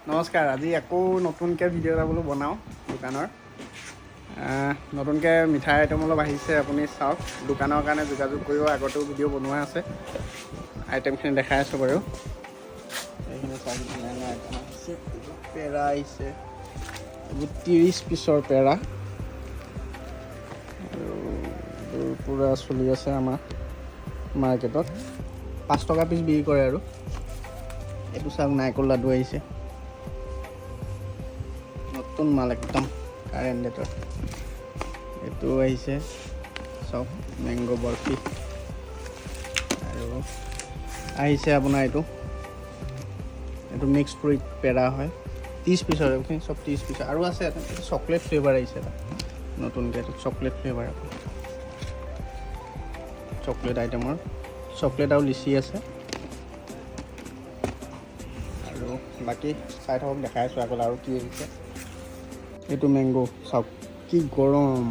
নমস্কাৰ। আজি আকৌ নতুনকৈ ভিডিঅ' এটা বোলো বনাওঁ দোকানৰ। নতুনকৈ মিঠাই আইটেম অলপ আহিছে, আপুনি চাওক। দোকানৰ কাৰণে যোগাযোগ কৰিব, আগতেও ভিডিঅ' বনোৱা আছে। আইটেমখিনি দেখাই আছোঁ বাৰু। এইখিনি চাওক, ধুনীয়া ধুনীয়া আইটেম আহিছে। পেৰা আহিছে, এইবোৰ 30 পিছৰ পেৰা আৰু এইবোৰ পূৰা চলি আছে আমাৰ মাৰ্কেটত। 5 টকা পিছ বিক্ৰী কৰে আৰু। এইটো চাওক, নাৰিকল লাডু আহিছে, নতুন মাল একদম কাৰেণ্ট ডেটৰ। এইটো আহিছে চাওক, মেংগো বৰফি। আৰু আহিছে আপোনাৰ এইটো মিক্স ফ্ৰুইট পেৰা হয়, 30 পিছৰ। এইখিনি চব 30 পিছৰ। আৰু আছে এটা চকলেট ফ্লেভাৰ আহিছে, এটা নতুনকৈ। এইটো চকলেট ফ্লেভাৰ, চকলেট আইটেমৰ চকলেট আৰু লিচি আছে। আৰু বাকী চাই থাকক, দেখাই আছোঁ আগত আৰু কি আহিছে। এইটো মেংগো চাওক, কি গৰম।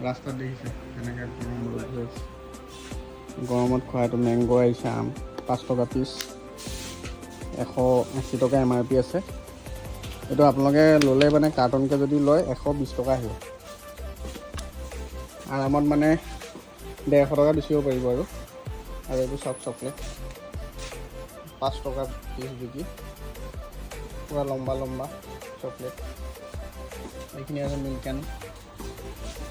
ৰাস্তাত দেখিছে কেনেকৈ গৰম ৰ'দ হৈ আছে। গৰমত খোৱা এইটো মেংগো আহিছে। আম 5 টকা পিছ, 180 টকা MRP আছে। এইটো আপোনালোকে ল'লে মানে কাৰ্টনকৈ যদি লয় 120 টকা আহিব। আৰামত মানে 150 টকা বেচিব পাৰিব আৰু এইটো চাওক, চকলেট 5 টকা পিছ বিকি, পূৰা লম্বা লম্বা চকলেট। এইখিনি আছে মিল্ক এণ্ড।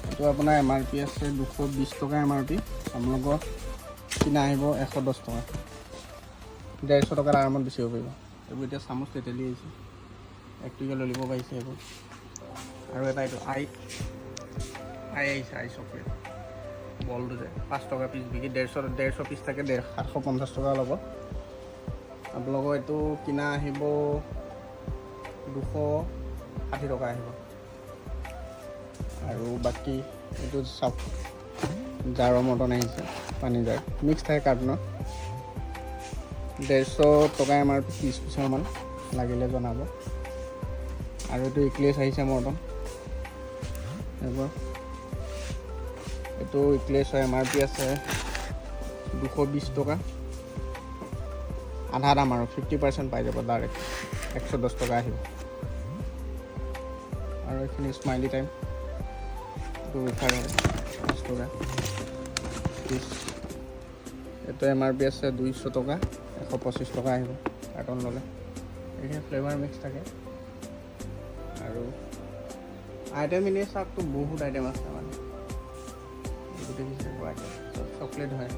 এইটো আপোনাৰ MRP আছে 220 টকা MRP। আপোনালোকৰ কিনা আহিব 110 টকা। 150 টকাত আৰামত বেচিব পাৰিব। এইবোৰ এতিয়া চামুচ তেতেলি আহিছে, 1 টকীয়া ললিপপ আহিছে এইবোৰ। আৰু এটা এইটো আই আহিছে, আই চকলেট বলটো যে 5 টকা পিছ বিকি, 150 পিছ থাকে, 750 টকা ল'ব। আপোনালোকৰ এইটো কিনা আহিব 260 টকা আহিব। আৰু বাকী এইটো চাওক, জাৰৰ মৰ্টন আহিছে, পানী জাৰ মিক্স থাকে কাৰ্টুনত। 150 টকা MRP, 30 পিছৰ মান লাগিলে জনাব। আৰু এইটো ইক্লেছ আহিছে মৰ্টন, এইবোৰ। এইটো ইক্লেছৰ MRP আছে 220 টকা। আধা দাম আৰু 50% পাই যাব ডাইৰেক্ট, 110 টকা আহিব। আৰু এইখিনি স্মাইলি টাইম, এইটো ৱেফাৰ হয়, 5 টকা পিছ। এইটো MRP আছে 200 টকা, 125 টকা আহিব কাৰ্টন ল'লে। এইখিনি ফ্লেভাৰ মিক্স থাকে। আৰু আইটেম এনেই চাওকতো, বহুত আইটেম আছে মানে। এইটো দেখিছে আইটেম, চব চকলেট হয়।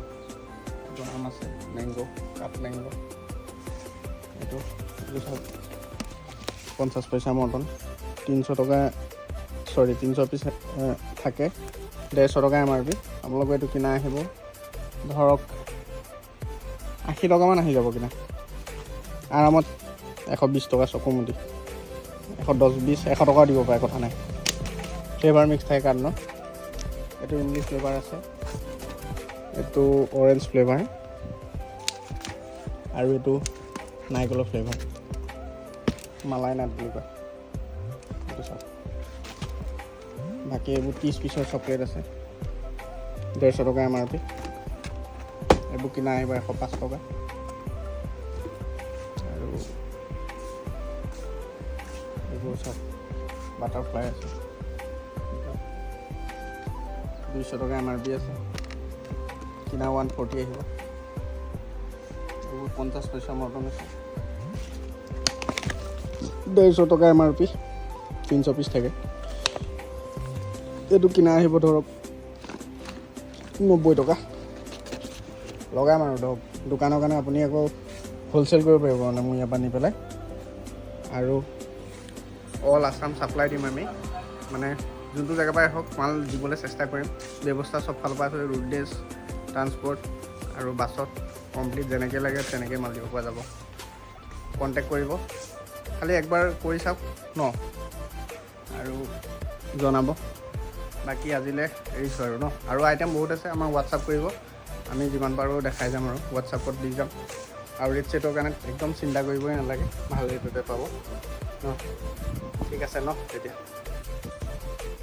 এইটো আম আছে, মেংগো, কাপ মেংগো। এইটো চাওক, 50 পইচা মৰ্টন, 300 টকা, 300 পিছ থাকে, 150 টকা MRP। আপোনালোকৰ এইটো কিনা আহিব ধৰক 80 টকামান আহি যাব কিনা। আৰামত 120 টকা চকুমুটি, 110, 100 টকাও দিব পাৰে, কথা নাই। ফ্লেভাৰ মিক্স থাকে কাৰ্টনত। এইটো ইমলি ফ্লেভাৰ আছে, এইটো অৰেঞ্জ ফ্লেভাৰ, আৰু এইটো নাৰিকলৰ ফ্লেভাৰ, মালাই নাট বুলি কয়। এইটো চাওক। বাকী এইবোৰ 30 পিছৰ চকলেট আছে, 150 টকা MRP। এইবোৰ কিনা আহিব 105 টকা। আৰু এইবোৰ চাওক, বাটাৰফ্লাই আছে, 200 টকা MRP আছে, কিনা 140 আহিব। এইবোৰ 50 পইচা মৰ্টন আছে, 150 টকা MRP, 300 পিছ থাকে। এইটো কিনা আহিব ধৰক 90 টকা। লগাম আৰু ধৰক দোকানৰ কাৰণে আপুনি আকৌ হ'লচেল কৰিব পাৰিব মানে মোৰ ইয়াৰ পৰা নি পেলাই। আৰু অল আছাম ছাপ্লাই দিম আমি, মানে যোনটো জেগাৰ পৰাই হওক মাল দিবলৈ চেষ্টা কৰিম। ব্যৱস্থা চব ফালৰ পৰা আছে, ৰোডেজ, ট্ৰান্সপৰ্ট আৰু বাছত কমপ্লিট যেনেকৈ লাগে তেনেকৈ মাল দিব পৰা যাব। কণ্টেক্ট কৰিব, খালি একবাৰ কৰি চাওক ন, আৰু জনাব। বাকী আজিলৈ এৰিছোঁ আৰু ন। আৰু আইটেম বহুত আছে, আমাক হোৱাটছআপ কৰিব, আমি যিমান পাৰোঁ দেখাই যাম আৰু হোৱাটছআপত দি যাম। আৰু ৰেট চেটৰ কাৰণে একদম চিন্তা কৰিবই নালাগে, ভাল ৰেটতে পাব ন। ঠিক আছে ন তেতিয়া।